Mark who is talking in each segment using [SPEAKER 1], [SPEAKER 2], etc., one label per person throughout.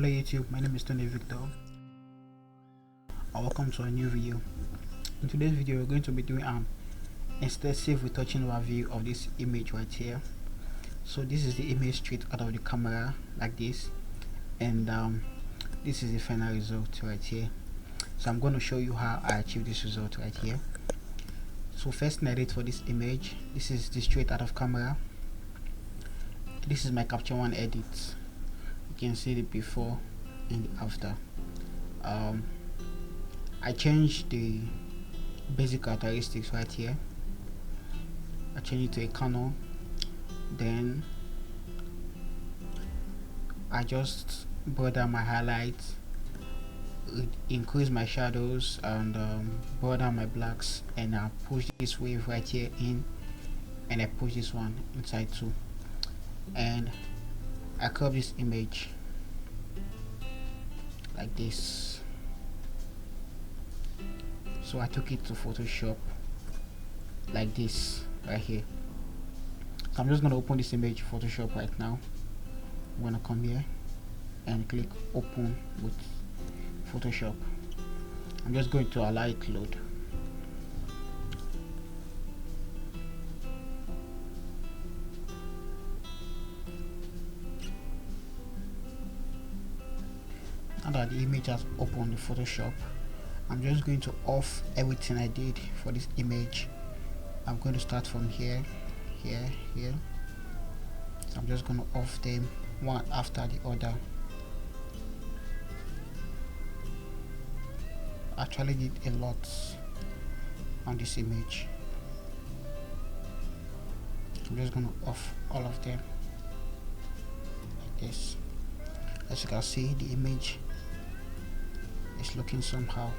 [SPEAKER 1] Hello YouTube, my name is Tony Victor and welcome to a new video. In today's video we're going to be doing an extensive retouching review of this image right here. So this is the image straight out of the camera like this, and this is the final result right here. So I'm going to show you how I achieved this result right here. So first thing I did for this image, this is the straight out of camera. This is my capture one edit. You can see the before and the after. I changed the basic characteristics right here. I changed it to a Canon. Then I just brought down my highlights, increased my shadows, and brought down my blacks, and I pushed this wave right here in, and I pushed this one inside too, and I crop this image like this. So I took it to Photoshop like this right here. So I'm just going to open this image Photoshop right now. I'm going to come here and click open with Photoshop. I'm just going to allow it to load. Now that the image has opened the Photoshop, I'm just going to off everything I did for this image. I'm going to start from here, here. So I'm just going to off them one after the other. I actually did a lot on this image. I'm just going to off all of them like this. As you can see, the image is looking somehow.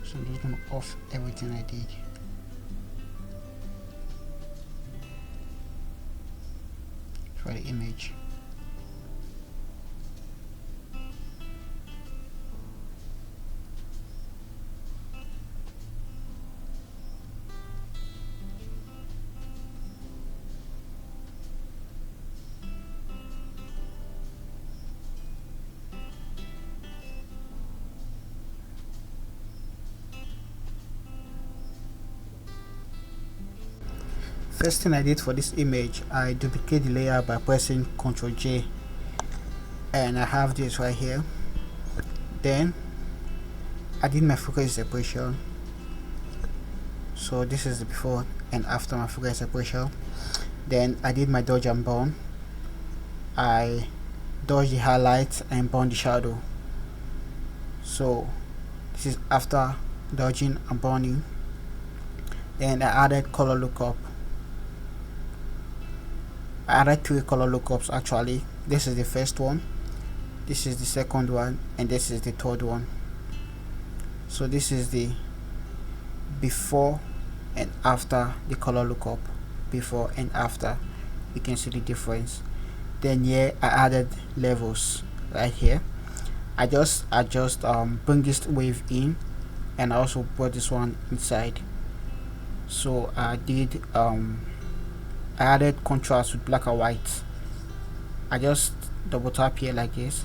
[SPEAKER 1] So I'm just going to off everything I did. For the image. First thing I did for this image, I duplicate the layer by pressing Ctrl J, and I have this right here. Then I did my frequency separation. So this is the before and after my frequency separation. Then I did my dodge and burn. I dodge the highlights and burn the shadow. So this is after dodging and burning. Then I added color lookup. I added 3 color lookups actually. This is the first one, this is the second one, and this is the third one. So this is the before and after the color lookup. Before and after, you can see the difference. Then here I added levels right here. I just bring this wave in, and I also brought this one inside. So I did I added contrast with black and white. I just double tap here like this,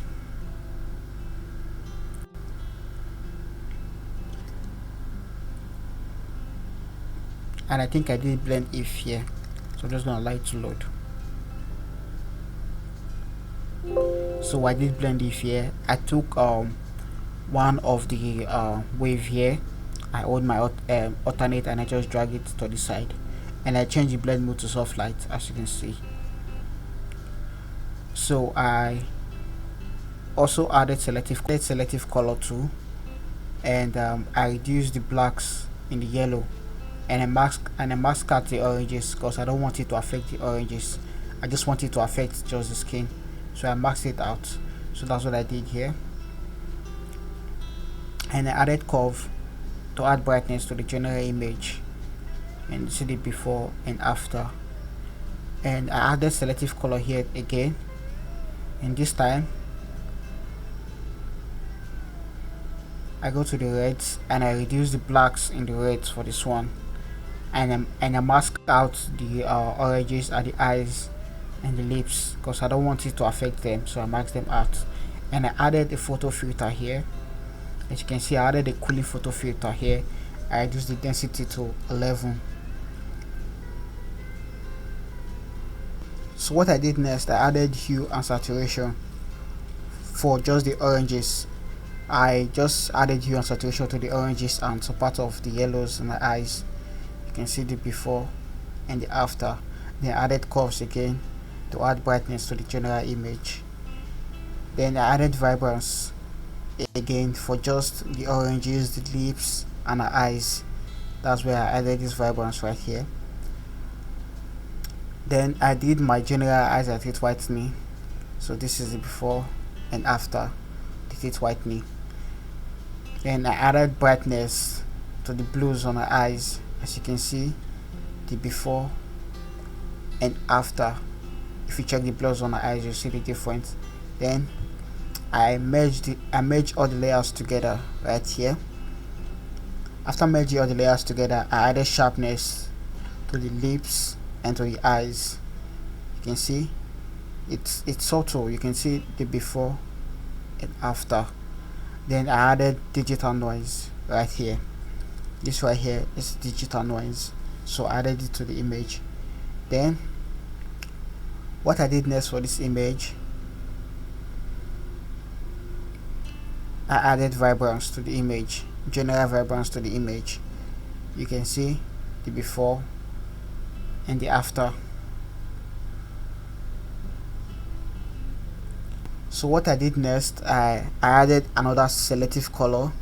[SPEAKER 1] and I think I did blend if here, so I'm just gonna allow it to load. So I did blend if here. I took one of the wave here, I hold my alternate, and I just drag it to the side, and I change the blend mode to soft light, as you can see. So I also added selective color too, and I reduced the blacks in the yellow, and I mask out the oranges because I don't want it to affect the oranges. I just want it to affect just the skin, so I masked it out. So that's what I did here. And I added curve to add brightness to the general image, and see the before and after. And I added selective color here again, and this time I go to the reds and I reduce the blacks in the reds for this one, and I mask out the oranges at the eyes and the lips because I don't want it to affect them, so I mask them out. And I added a photo filter here. As you can see, I added a cooling photo filter here. I reduced the density to 11. So what I did next, I added hue and saturation for just the oranges. I just added hue and saturation to the oranges and some part of the yellows in the eyes. You can see the before and the after. Then I added curves again to add brightness to the general image. Then I added vibrance again for just the oranges, the lips and the eyes. That's where I added this vibrance right here. Then I did my general eyes at teeth whitening. So this is the before and after the teeth whitening. Then I added brightness to the blues on the eyes. As you can see, the before and after. If you check the blues on the eyes, you see the difference. Then I merged all the layers together right here. After merging all the layers together, I added sharpness to the lips and to the eyes. You can see it's subtle. You can see the before and after. Then I added digital noise right here. This right here is digital noise, so I added it to the image. Then what I did next for this image, I added vibrance to the image, general vibrance to the image. You can see the before and the after. So what I did next, I added another selective color.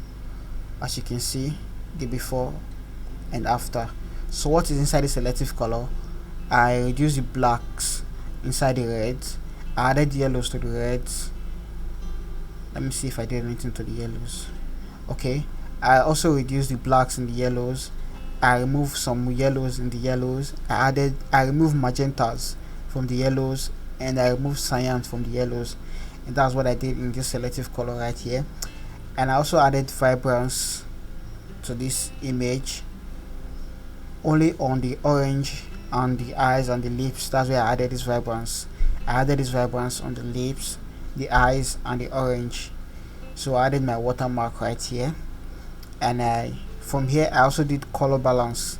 [SPEAKER 1] As you can see, the before and after. So what is inside the selective color, I reduced the blacks inside the reds. I added yellows to the reds. Let me see if I did anything to the yellows. Okay, I also reduced the blacks in the yellows. I removed some yellows in the yellows. I removed magentas from the yellows, and I removed cyans from the yellows, and that's what I did in this selective color right here. And I also added vibrance to this image only on the orange, on the eyes and the lips. That's where I added this vibrance. I added this vibrance on the lips, the eyes and the orange. So I added my watermark right here. And from here I also did color balance.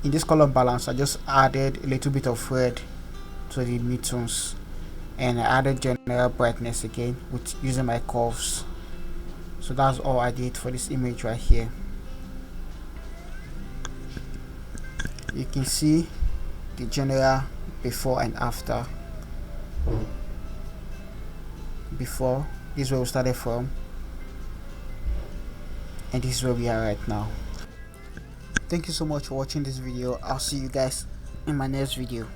[SPEAKER 1] In this color balance, I just added a little bit of red to the midtones, and I added general brightness again with using my curves. So that's all I did for this image right here. You can see the general before and after. Before, this is where we started from, and this is where we are right now. Thank you so much for watching this video. I'll see you guys in my next video.